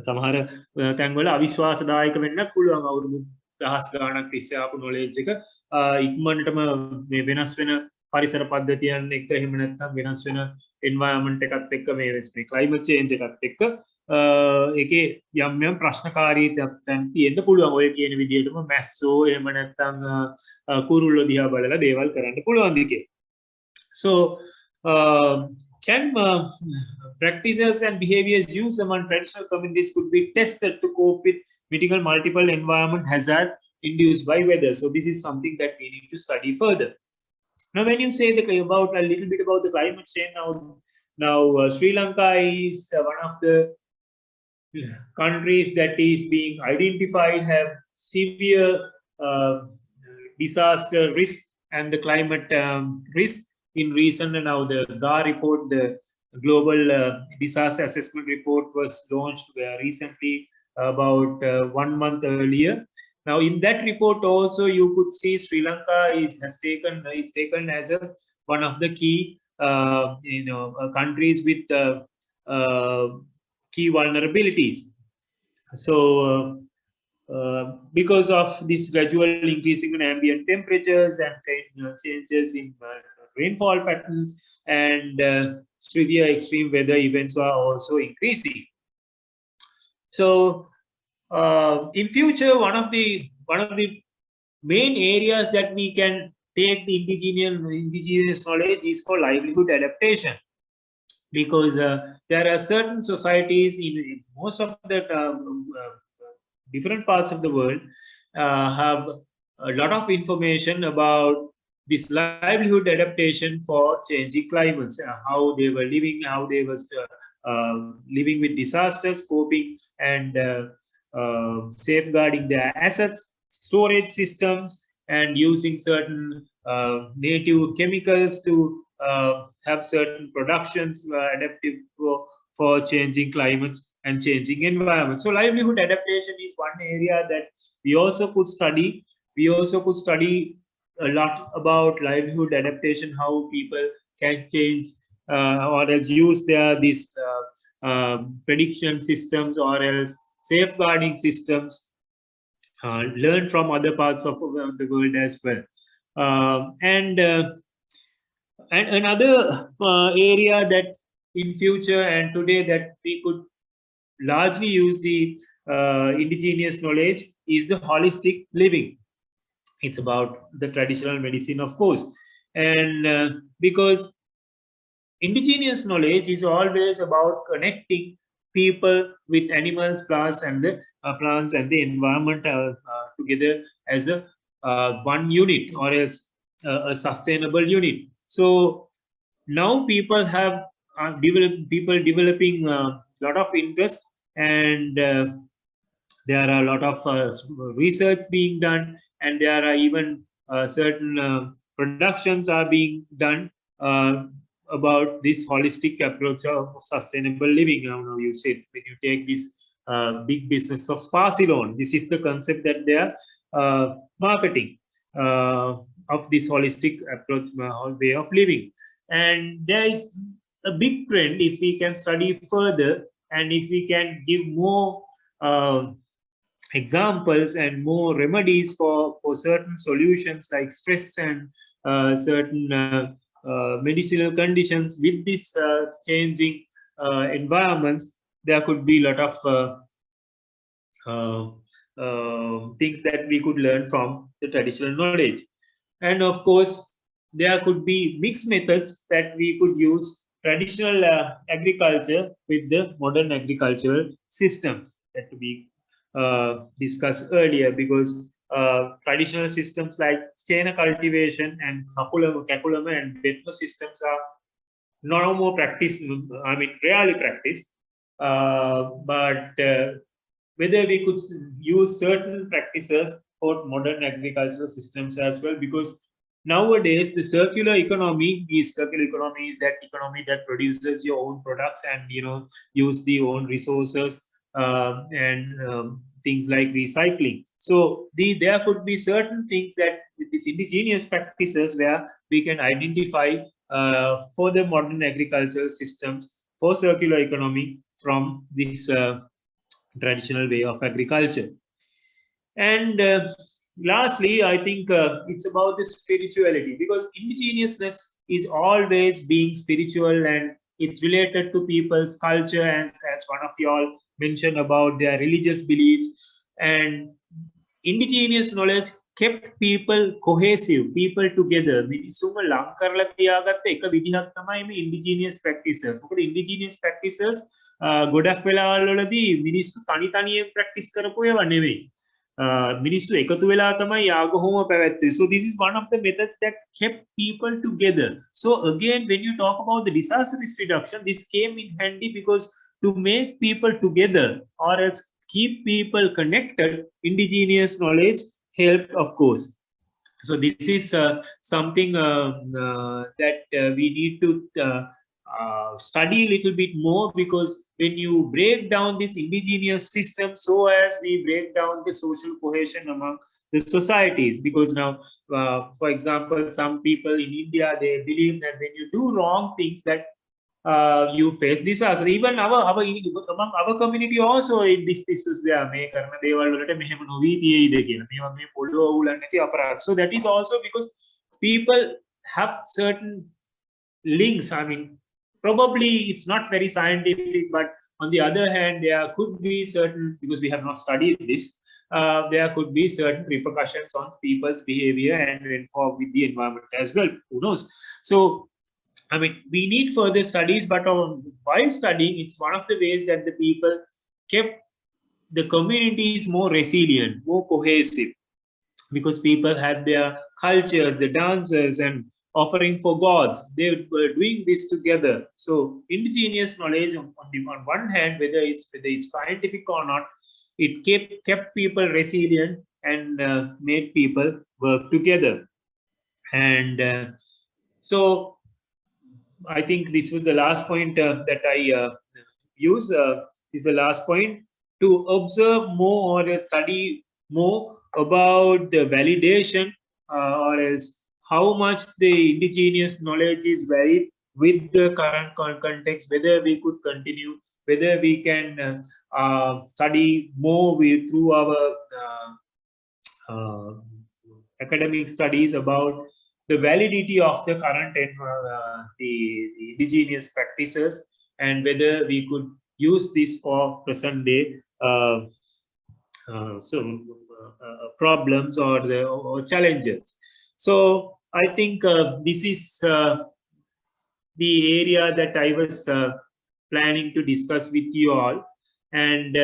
සමහර තැන්වල අවිශ්වාසදායක වෙන්නත් පුළුවන්. අවුරුදු දහස් ගාණක් තිස්සේ ආපු knowledge එක ඉක්මනටම මේ වෙනස් වෙන පරිසර පද්ධතියන් එක්ක, එහෙම නැත්නම් වෙනස් වෙන environment එකත් එක්ක, මේ climate change එකත් එක්ක ඒකේ යම් ප්‍රශ්නකාරී තත්ත්වයන් තියෙන්න පුළුවන්. ඔය කියන විදිහටම මැස්සෝ එහෙම නැත්නම් කුරුල්ලෝ දිහා බලලා දේවල් කරන්න පුළුවන් දිකේ. So can practices and behaviors used among traditional communities could be tested to cope with meeting multiple environment hazard induced by weather? So this is something that we need to study further. Now, when you say a little bit about the climate change, now Now, Sri Lanka is one of the countries that is being identified have severe disaster risk and the climate risk. In recent, now the GAR report, the Global Disaster Assessment Report, was launched recently, about 1 month earlier. Now, in that report also, you could see Sri Lanka is taken as one of the key countries with key vulnerabilities. So, because of this gradual increasing in ambient temperatures and changes in rainfall patterns, and severe extreme weather events are also increasing. So, in future, one of the main areas that we can take the indigenous knowledge is for livelihood adaptation, because there are certain societies in most of the different parts of the world have a lot of information about this livelihood adaptation for changing climates, how they were living, how they were living with disasters, coping and safeguarding their assets, storage systems, and using certain native chemicals to have certain productions adaptive for changing climates and changing environments. So livelihood adaptation is one area that we also could study. We also could study a lot about livelihood adaptation, how people can change or else use these prediction systems or else safeguarding systems, learn from other parts of the world as well. And another area that in future and today that we could largely use the indigenous knowledge is the holistic living. It's about the traditional medicine, of course, and because indigenous knowledge is always about connecting people with animals, plants, and the environment together as a one unit, or else a sustainable unit. So now people have developing a lot of interest, and there are a lot of research being done, and there are even certain productions are being done about this holistic approach of sustainable living. Now you said, when you take this big business of spa salon, this is the concept that they are marketing of this holistic approach way of living. And there is a big trend, if we can study further and if we can give more examples and more remedies for certain solutions like stress and certain medicinal conditions with this changing environments, there could be a lot of things that we could learn from the traditional knowledge. And of course, there could be mixed methods that we could use traditional agriculture with the modern agricultural systems that we discussed earlier, because traditional systems like chain cultivation and kakulama and betma systems are no more practiced, I mean, rarely practiced. But whether we could use certain practices for modern agricultural systems as well, because nowadays the circular economy is that economy that produces your own products and use the own resources and things like recycling. So there could be certain things that with these indigenous practices where we can identify for the modern agricultural systems for circular economy from this traditional way of agriculture. And lastly, I think it's about the spirituality, because indigenousness is always being spiritual and it's related to people's culture, and as one of you all mentioned about their religious beliefs. And indigenous knowledge kept people cohesive, people together. Indigenous practices. Indigenous practices ගොඩක් වෙලාවල් වලදී මිනිස්සු තනි තනියෙන් practice කරපු ඒවා නෙවෙයි. මිනිස්සු එකතු වෙලා තමයි යාගහෝම පැවැත්වුවේ. So this is one of the methods that kept people together. So again, when you talk about the disaster risk reduction, this came in handy because to make people together or else keep people connected, indigenous knowledge helped, of course. So this is something that we need to study a little bit more, because when you break down this indigenous system, so as we break down the social cohesion among the societies, because now, for example, some people in India, they believe that when you do wrong things, that you face disaster. Even among our community also, this is there. So that is also because people have certain links. I mean, probably it's not very scientific, but on the other hand, there could be certain, because we have not studied this, there could be certain repercussions on people's behavior and with the environment as well. Who knows? So I mean, we need further studies, but while studying, it's one of the ways that the people kept the communities more resilient, more cohesive, because people had their cultures, the dances, and offering for gods. They were doing this together. So indigenous knowledge, on one hand, whether it's scientific or not, it kept people resilient and made people work together. And so I think this was the last point that I use. Is the last point to observe more or study more about the validation, or else how much the indigenous knowledge is varied with the current context, whether we could continue, whether we can study more through our academic studies about the validity of the current the indigenous practices, and whether we could use this for present day problems or challenges. So I think this is the area that I was planning to discuss with you all, and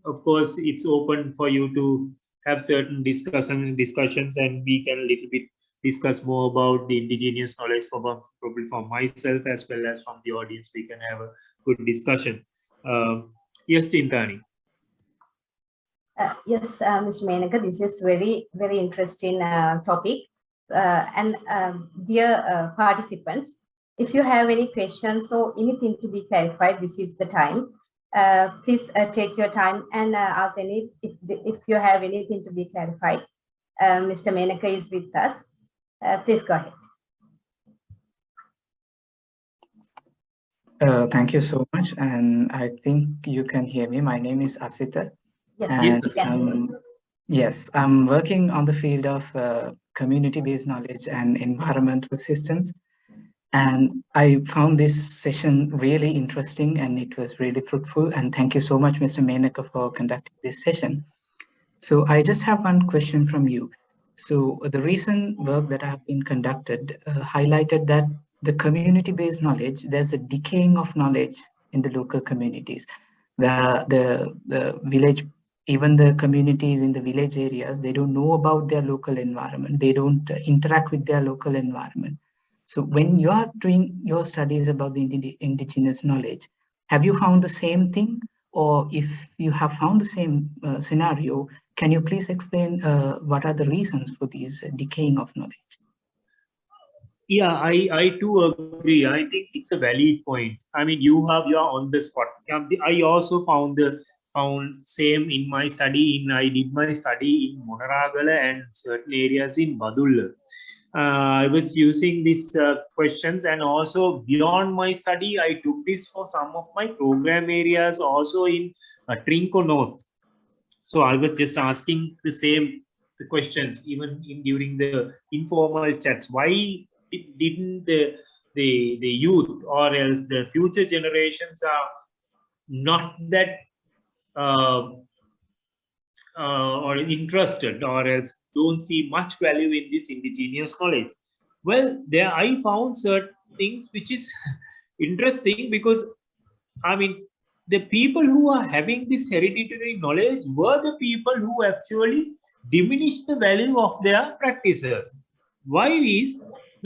of course it's open for you to have certain discussions, and we can a little bit discuss more about the indigenous knowledge probably from myself as well as from the audience. We can have a good discussion. Yes, Chintani. Yes, Mr. Menake, this is very interesting topic. And dear participants, if you have any questions or anything to be clarified, this is the time. Please take your time and ask if you have anything to be clarified. Mr. Menake is with us. Please go ahead. Thank you so much, and I think you can hear me. My name is Asita. Yes, and yes, I'm working on the field of community-based knowledge and environmental systems. And I found this session really interesting, and it was really fruitful. And thank you so much, Mr. Menake, for conducting this session. So I just have one question from you. So the recent work that have been conducted highlighted that the community-based knowledge, there's a decaying of knowledge in the local communities, where the village, even the communities in the village areas, they don't know about their local environment. They don't interact with their local environment. So when you are doing your studies about the indigenous knowledge, have you found the same thing? Or if you have found the same scenario, can you please explain what are the reasons for these decaying of knowledge? Yeah, I too agree. I think it's a valid point. I mean, you are on the spot. I also found same in my study. I did my study in Monaragala and certain areas in Badulla. I was using these questions, and also beyond my study, I took this for some of my program areas also in Trinco North. So I was just asking the questions even during the informal chats. Why didn't the youth or else the future generations are not that or interested, or else don't see much value in this indigenous knowledge? Well, there I found certain things which is interesting, because I mean, the people who are having this hereditary knowledge were the people who actually diminished the value of their practices. Why is,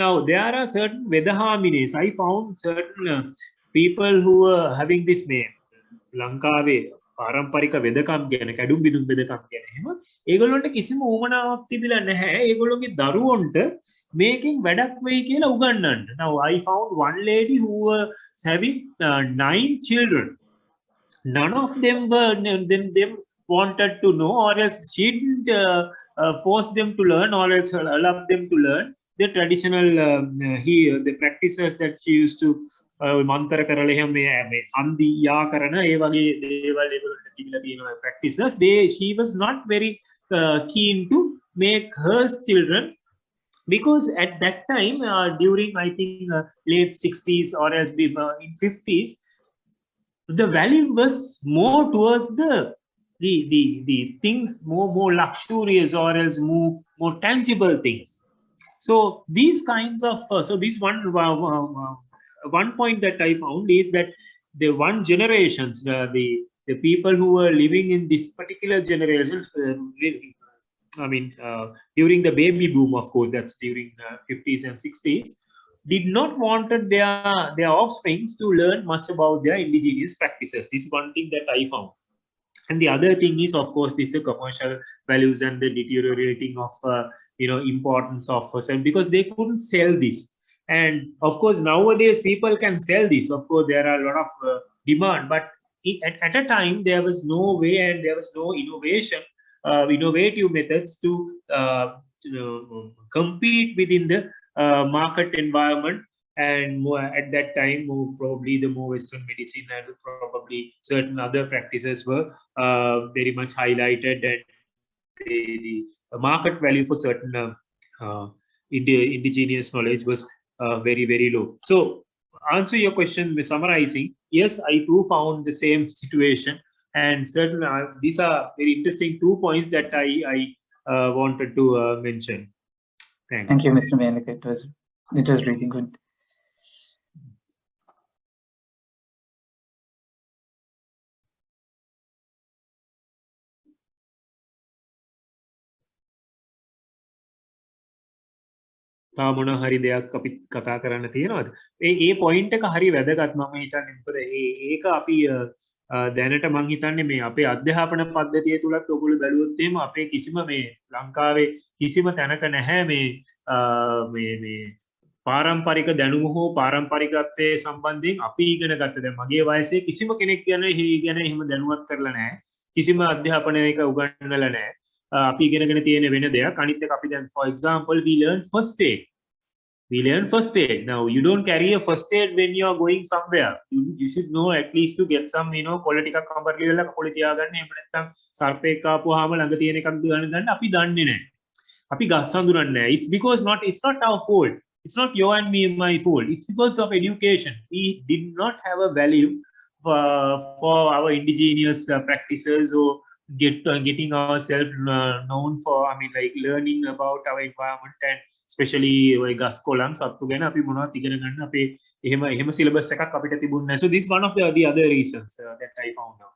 now there are certain Vedahamines. I found certain people who were having this name. ලංකාවේ පාරම්පරික වෙදකම් ගැන කැඩුම් බිදුම් වෙදකම් ගැන එහෙම ඒගොල්ලන්ට කිසිම උවමනාවක් තිබිලා නැහැ ඒගොල්ලෝගේ දරුවන්ට මේකෙන් වැඩක් වෙයි කියලා උගන්වන්න. Now I found one lady who was having 9 children. None of them were them wanted to know, or else she didn't force them to learn, or else allow them to learn the traditional the practices that she used to මන්තර කරලා එහෙම මේ හන්දි යා කරන ඒ වගේ දේවල් ඒගොල්ලන්ට තිබිලා තියෙනවා practices. She was not very keen to make her children, because at that time during I think late 60s or else in 50s, the value was more towards the things more luxurious, or else more tangible things. So these kinds of so this one point that I found is that the one generations, the people who were living in this particular generation, I mean during the baby boom, of course, that's during 50s and 60s, did not wanted their offsprings to learn much about their indigenous practices. This is one thing that I found. And the other thing is, of course, this the commercial values and the deteriorating of importance of because they couldn't sell this. And of course, nowadays people can sell this. Of course, there are a lot of demand, but at a time there was no way and there was no innovative methods to compete within the market environment. And at that time, probably the more Western medicine and probably certain other practices were very much highlighted, and the market value for certain indigenous knowledge was very, very low. So, answer your question by summarizing, yes, I too found the same situation, and certain these are very interesting 2 points that I wanted to mention. Thank you, Mr. Menake. It was really good. තා මොන හරි දෙයක් අපි කතා කරන්න තියෙනවද? ඒ point එක හරි වැදගත් මම හිතන්නේ. මොකද ඒක අපි දැනට මම හිතන්නේ මේ අපේ අධ්‍යාපන පද්ධතිය තුලත් ඔයගොල්ලෝ බැලුවොත් එහෙම අපේ කිසිම මේ ලංකාවේ කිසිම තැනක නැහැ මේ පාරම්පරික දැනුම හෝ පාරම්පරිකත්වයේ සම්බන්ධයෙන් අපි ඉගෙන ගත්ත. දැන් මගේ වයසේ කිසිම කෙනෙක් ගැන එහෙම දැනුවත් කරලා නැහැ. කිසිම අධ්‍යාපනයක උගන්වලා නැහැ. අපි ඉගෙනගෙන තියෙන වෙන දෙයක්. අනිත් එක අපි දැන් for example we learn first aid. Now you don't carry a first aid when you are going somewhere. You should know at least to get some quality එකක් කම්බර්ලි වෙලා කපොලේ තියාගන්න. එහෙම නැත්නම් සර්පෙක් ආපුවාම ළඟ තියෙන එකක් ගන්න අපි දන්නේ නැහැ. අපි ගස් හඳුනන්නේ නැහැ. It's not our fault. It's not your and me and my fault. It's because of education. We did not have a value for our indigenous practices, or getting ourselves known for, I mean, like learning about our environment, and especially gas kolan sattu gana api monawa igena ganna ape ehema syllabus එකක් අපිට තිබුණේ නැහැ. So this is one of the other reasons that I found out.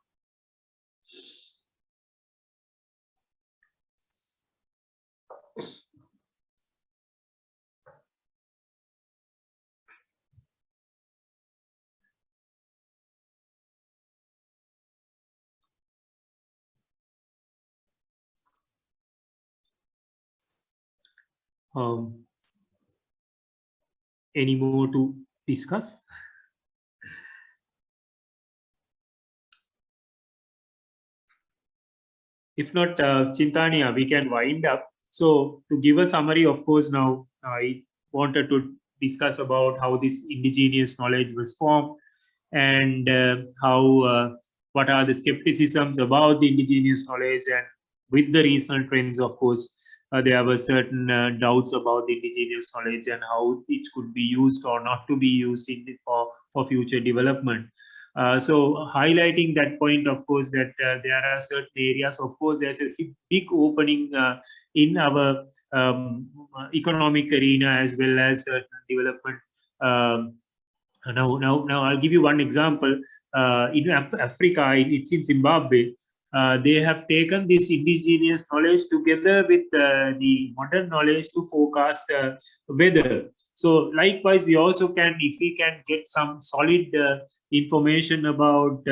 Any more to discuss? If not, Chintania, we can wind up. So to give a summary, of course, now I wanted to discuss about how this indigenous knowledge was formed, and how what are the skepticisms about the indigenous knowledge, and with the recent trends, of course, there were certain doubts about the indigenous knowledge and how it could be used or not to be used for future development. So highlighting that point, of course, that there are certain areas, of course, there's a big opening in our economic arena, as well as certain development Now I'll give you one example. In Africa, it's in Zimbabwe. They have taken this indigenous knowledge together with the modern knowledge to forecast weather. So likewise, we also can, if we can get some solid information about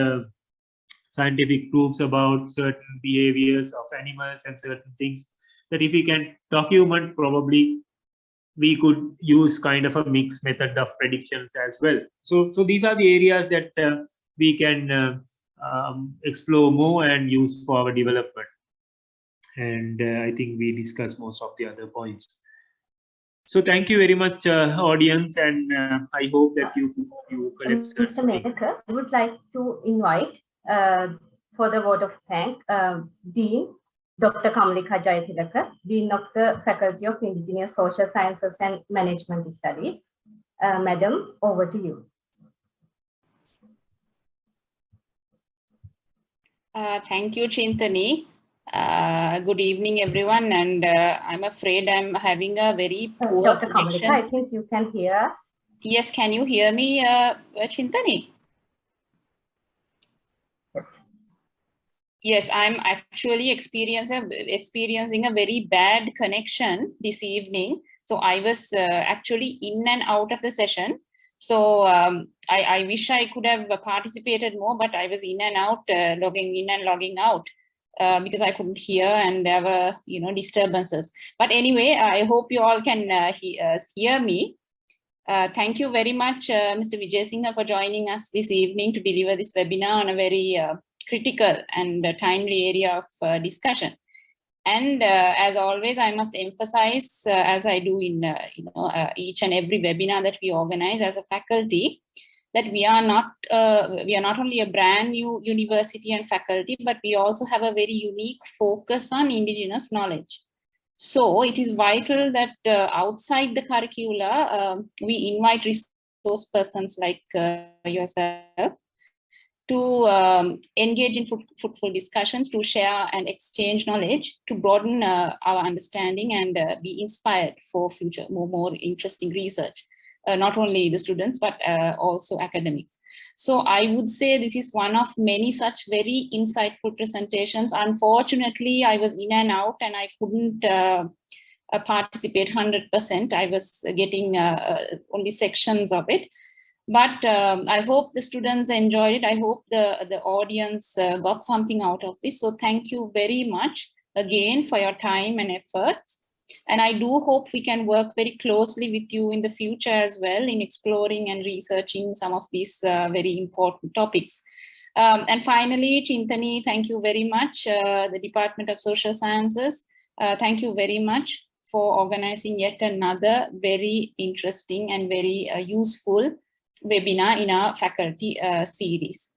scientific proofs about certain behaviors of animals and certain things, that if we can document, probably we could use kind of a mixed method of predictions as well. So these are the areas that we can explore more and use for our development. And I think we discussed most of the other points. So thank you very much, audience, and I hope that you collect. Mr. Menake, I would like to invite for the vote of thanks, Dean Dr. Kamalika Jayathilaka, Dean of the Faculty of Indigenous Social Sciences and Management Studies. Madam, over to you. Thank you, Chintani. Good evening, everyone. And I'm afraid I'm having a very poor Dr. connection. Kamalika, I think you can hear us. Yes, can you hear me, Chintani? Yes. Yes, I'm actually experiencing a very bad connection this evening. So I was actually in and out of the session. So I wish I could have participated more, but I was in and out, logging in and logging out because I couldn't hear and there were, disturbances. But anyway, I hope you all can hear me. Thank you very much, Mr. Wijesinghe, for joining us this evening to deliver this webinar on a very critical and timely area of discussion. And as always, I must emphasize, as I do in each and every webinar that we organize as a faculty, that we are not only a brand new university and faculty, but we also have a very unique focus on indigenous knowledge. So it is vital that outside the curricula, we invite resource persons like yourself to engage in fruitful discussions, to share and exchange knowledge, to broaden our understanding and be inspired for future more interesting research, not only the students, but also academics. So I would say this is one of many such very insightful presentations. Unfortunately, I was in and out and I couldn't participate 100%. I was getting only sections of it. But I hope the students enjoyed it. I hope the audience got something out of this. So thank you very much again for your time and efforts. And I do hope we can work very closely with you in the future as well in exploring and researching some of these very important topics. And finally, Chintani, thank you very much. The Department of Social Sciences, thank you very much for organizing yet another very interesting and very useful webinar in our faculty series.